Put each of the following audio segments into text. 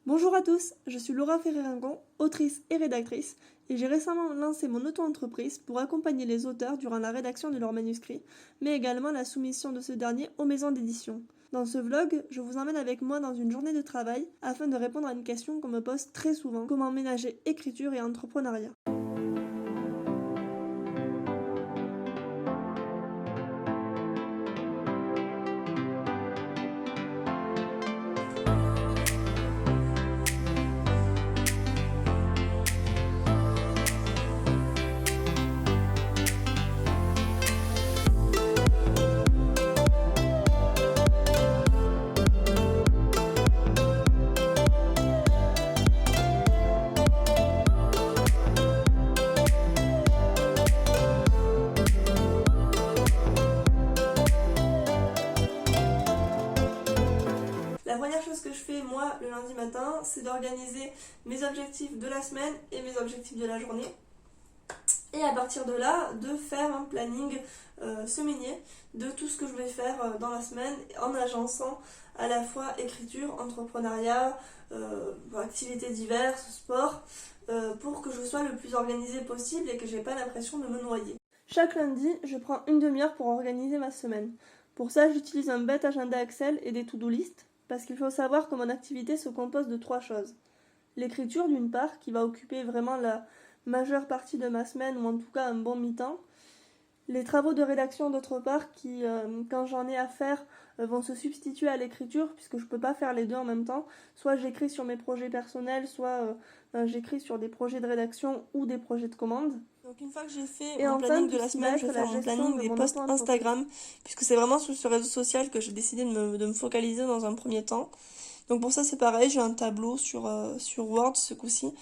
Bonjour à tous, je suis Laura Ferré-Ringon, autrice et rédactrice, et j'ai récemment lancé mon auto-entreprise pour accompagner les auteurs durant la rédaction de leurs manuscrits, mais également la soumission de ce dernier aux maisons d'édition. Dans ce vlog, je vous emmène avec moi dans une journée de travail afin de répondre à une question qu'on me pose très souvent, comment ménager écriture et entrepreneuriat. La première chose que je fais moi le lundi matin, c'est d'organiser mes objectifs de la semaine et mes objectifs de la journée. Et à partir de là, de faire un planning semainier de tout ce que je vais faire dans la semaine en agençant à la fois écriture, entrepreneuriat, activités diverses, sport, pour que je sois le plus organisée possible et que j'ai pas l'impression de me noyer. Chaque lundi, je prends une demi-heure pour organiser ma semaine. Pour ça, j'utilise un bête agenda Excel et des to-do list, parce qu'il faut savoir que mon activité se compose de 3 choses. L'écriture d'une part, qui va occuper vraiment la majeure partie de ma semaine, ou en tout cas un bon mi-temps. Les travaux de rédaction d'autre part, qui, quand j'en ai à faire, vont se substituer à l'écriture, puisque je ne peux pas faire les deux en même temps. Soit j'écris sur mes projets personnels, soit j'écris sur des projets de rédaction ou des projets de commande. Donc une fois que j'ai fait mon planning de la semaine, je vais faire mon planning des posts Instagram, puisque c'est vraiment sur ce réseau social que j'ai décidé de me focaliser dans un premier temps. Donc pour ça c'est pareil, j'ai un tableau sur Word ce coup-ci,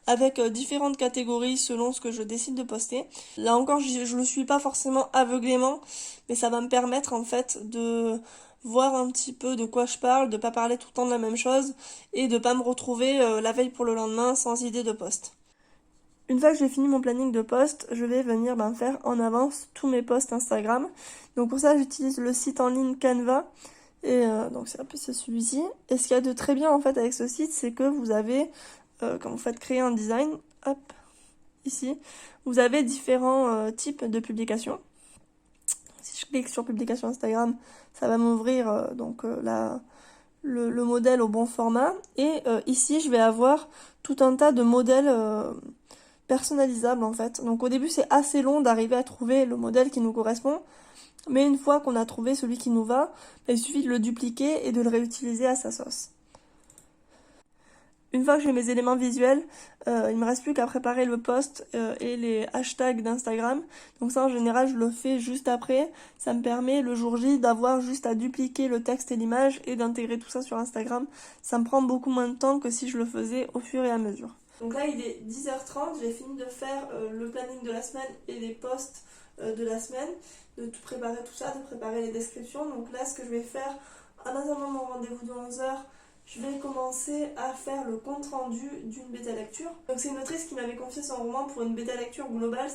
avec différentes catégories selon ce que je décide de poster. Là encore, je le suis pas forcément aveuglément, mais ça va me permettre en fait de voir un petit peu de quoi je parle, de pas parler tout le temps de la même chose, et de pas me retrouver la veille pour le lendemain sans idée de post. Une fois que j'ai fini mon planning de post, je vais venir faire en avance tous mes posts Instagram. Donc pour ça, j'utilise le site en ligne Canva. Et donc c'est celui-ci. Et ce qu'il y a de très bien en fait avec ce site, c'est que vous avez, quand vous faites créer un design, hop, ici, vous avez différents types de publications. Si je clique sur publication Instagram, ça va m'ouvrir le modèle au bon format. Et ici, je vais avoir tout un tas de modèles personnalisables en fait. Donc au début, c'est assez long d'arriver à trouver le modèle qui nous correspond. Mais une fois qu'on a trouvé celui qui nous va, il suffit de le dupliquer et de le réutiliser à sa sauce. Une fois que j'ai mes éléments visuels, il me reste plus qu'à préparer le post et les hashtags d'Instagram. Donc ça en général je le fais juste après. Ça me permet le jour J d'avoir juste à dupliquer le texte et l'image et d'intégrer tout ça sur Instagram. Ça me prend beaucoup moins de temps que si je le faisais au fur et à mesure. Donc là il est 10h30, j'ai fini de faire le planning de la semaine et les posts de la semaine, de tout préparer tout ça, de préparer les descriptions. Donc là ce que je vais faire, en attendant mon rendez-vous de 11h, je vais commencer à faire le compte rendu d'une bêta lecture. Donc c'est une autrice qui m'avait confié son roman pour une bêta lecture globale.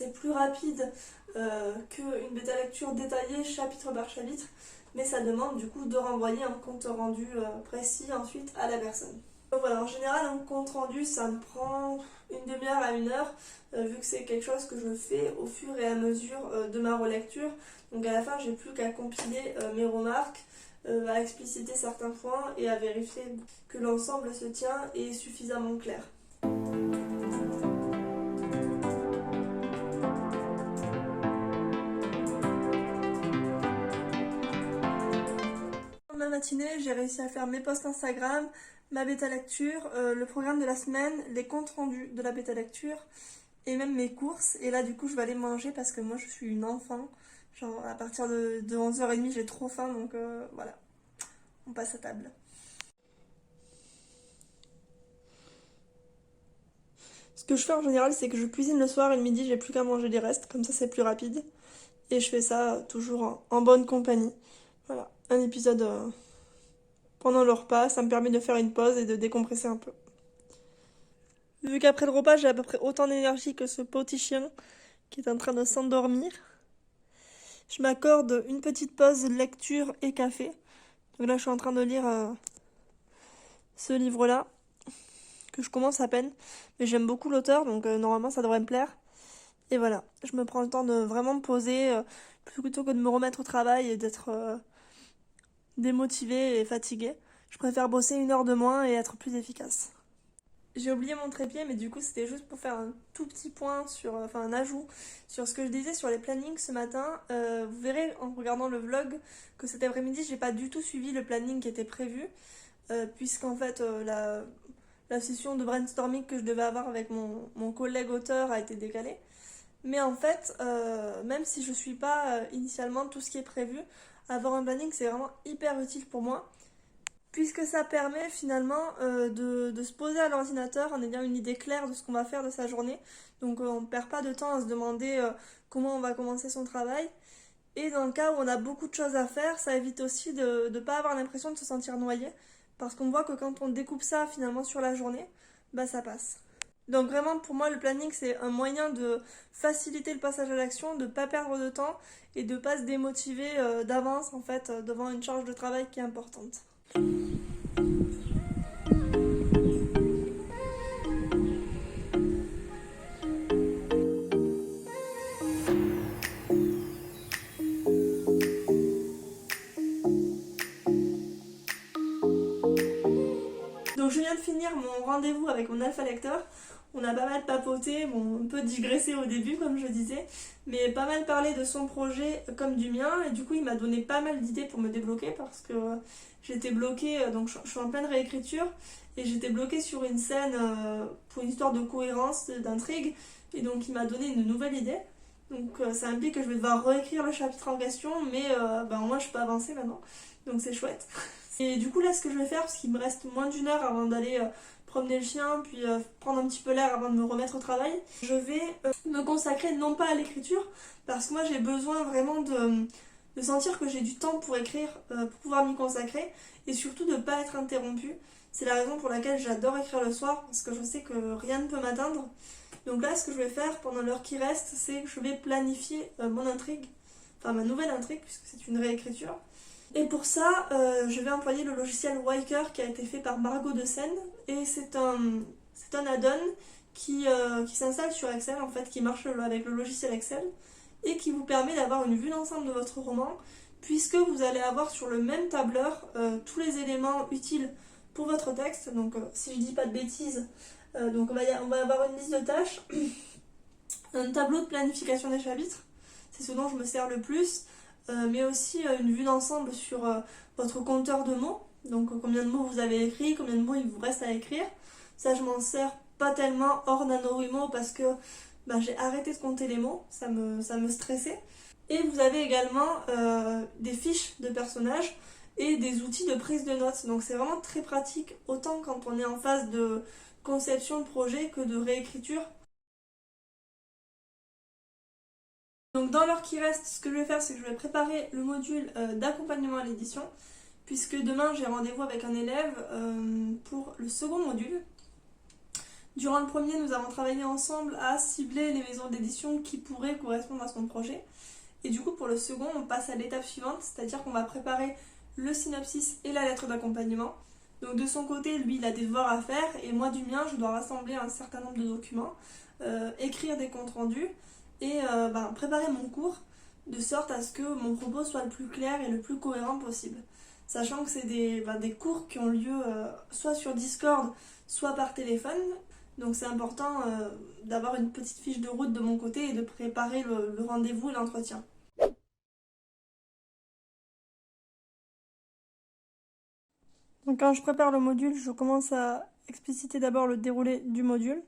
C'est plus rapide qu'une bêta lecture détaillée chapitre par chapitre, mais ça demande du coup de renvoyer un compte rendu précis ensuite à la personne. Donc voilà, en général un compte rendu ça me prend une demi-heure à 1 heure, vu que c'est quelque chose que je fais au fur et à mesure de ma relecture. Donc à la fin j'ai plus qu'à compiler mes remarques, à expliciter certains points et à vérifier que l'ensemble se tient et est suffisamment clair. Dans la matinée, j'ai réussi à faire mes posts Instagram, ma bêta lecture, le programme de la semaine, les comptes rendus de la bêta lecture et même mes courses. Et là du coup je vais aller manger parce que moi je suis une enfant. Genre à partir de 11h30 j'ai trop faim, donc voilà, on passe à table. Ce que je fais en général, c'est que je cuisine le soir et le midi, j'ai plus qu'à manger les restes, comme ça c'est plus rapide. Et je fais ça toujours en bonne compagnie. Voilà, un épisode pendant le repas, ça me permet de faire une pause et de décompresser un peu. Vu qu'après le repas, j'ai à peu près autant d'énergie que ce petit chien qui est en train de s'endormir, je m'accorde une petite pause lecture et café. Donc là, je suis en train de lire ce livre-là, que je commence à peine, mais j'aime beaucoup l'auteur, donc normalement ça devrait me plaire. Et voilà, je me prends le temps de vraiment me poser, plutôt que de me remettre au travail et d'être démotivée et fatiguée. Je préfère bosser 1 heure de moins et être plus efficace. J'ai oublié mon trépied, mais du coup c'était juste pour faire un tout petit point sur, enfin un ajout sur ce que je disais sur les plannings ce matin. Vous verrez en regardant le vlog que cet après-midi j'ai pas du tout suivi le planning qui était prévu, puisqu'en fait la session de brainstorming que je devais avoir avec mon collègue auteur a été décalée. Mais en fait, même si je suis pas initialement tout ce qui est prévu, avoir un planning c'est vraiment hyper utile pour moi, puisque ça permet finalement de se poser à l'ordinateur en ayant une idée claire de ce qu'on va faire de sa journée. Donc on ne perd pas de temps à se demander comment on va commencer son travail. Et dans le cas où on a beaucoup de choses à faire, ça évite aussi de ne pas avoir l'impression de se sentir noyé, parce qu'on voit que quand on découpe ça finalement sur la journée, bah ça passe. Donc vraiment pour moi le planning c'est un moyen de faciliter le passage à l'action, de ne pas perdre de temps et de ne pas se démotiver d'avance en fait devant une charge de travail qui est importante. Donc je viens de finir mon rendez-vous avec mon alpha lecteur. On a pas mal papoté, bon, un peu digressé au début comme je disais, mais pas mal parlé de son projet comme du mien, et du coup il m'a donné pas mal d'idées pour me débloquer parce que j'étais bloquée, donc je suis en pleine réécriture, et j'étais bloquée sur une scène pour une histoire de cohérence, d'intrigue, et donc il m'a donné une nouvelle idée. Donc ça implique que je vais devoir réécrire le chapitre en question, mais ben, moi je peux avancer maintenant, donc c'est chouette. Et du coup là ce que je vais faire, parce qu'il me reste moins d'1 heure avant d'aller promener le chien, puis prendre un petit peu l'air avant de me remettre au travail, je vais me consacrer non pas à l'écriture, parce que moi j'ai besoin vraiment de sentir que j'ai du temps pour écrire, pour pouvoir m'y consacrer, et surtout de ne pas être interrompue. C'est la raison pour laquelle j'adore écrire le soir, parce que je sais que rien ne peut m'atteindre. Donc là ce que je vais faire pendant l'heure qui reste, c'est que je vais planifier mon intrigue, enfin ma nouvelle intrigue, puisque c'est une réécriture. Et pour ça, je vais employer le logiciel Wyker qui a été fait par Margot de Seine. Et c'est un add-on qui s'installe sur Excel, en fait, qui marche avec le logiciel Excel et qui vous permet d'avoir une vue d'ensemble de votre roman, puisque vous allez avoir sur le même tableur tous les éléments utiles pour votre texte. Donc, si je dis pas de bêtises, donc on va avoir une liste de tâches, un tableau de planification des chapitres, c'est ce dont je me sers le plus. Mais aussi une vue d'ensemble sur votre compteur de mots, donc combien de mots vous avez écrit, combien de mots il vous reste à écrire. Ça je m'en sers pas tellement hors NaNoWriMo parce que j'ai arrêté de compter les mots, ça me stressait. Et vous avez également des fiches de personnages et des outils de prise de notes, donc c'est vraiment très pratique autant quand on est en phase de conception de projet que de réécriture. Donc dans l'heure qui reste, ce que je vais faire, c'est que je vais préparer le module d'accompagnement à l'édition, puisque demain j'ai rendez-vous avec un élève pour le second module. Durant le premier, nous avons travaillé ensemble à cibler les maisons d'édition qui pourraient correspondre à son projet. Et du coup, pour le second, on passe à l'étape suivante, c'est-à-dire qu'on va préparer le synopsis et la lettre d'accompagnement. Donc de son côté, lui, il a des devoirs à faire, et moi du mien, je dois rassembler un certain nombre de documents, écrire des comptes rendus, et préparer mon cours de sorte à ce que mon propos soit le plus clair et le plus cohérent possible. Sachant que c'est des cours qui ont lieu soit sur Discord, soit par téléphone. Donc c'est important d'avoir une petite fiche de route de mon côté et de préparer le rendez-vous et l'entretien. Donc quand je prépare le module, je commence à expliciter d'abord le déroulé du module.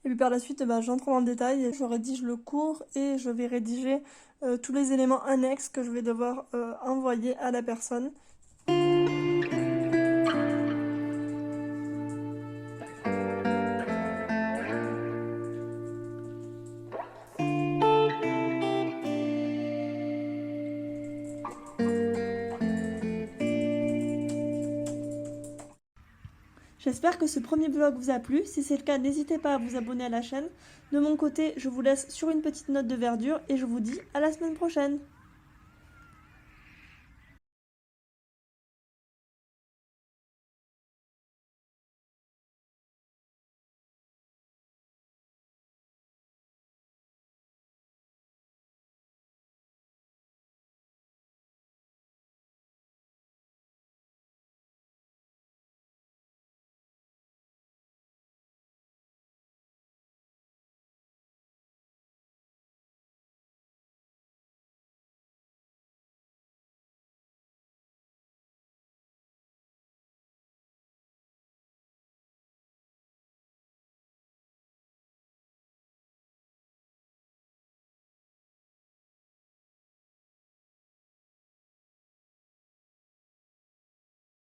Et puis par la suite, j'entre dans le détail, je rédige le cours et je vais rédiger tous les éléments annexes que je vais devoir envoyer à la personne. J'espère que ce premier vlog vous a plu. Si c'est le cas, n'hésitez pas à vous abonner à la chaîne. De mon côté, je vous laisse sur une petite note de verdure et je vous dis à la semaine prochaine.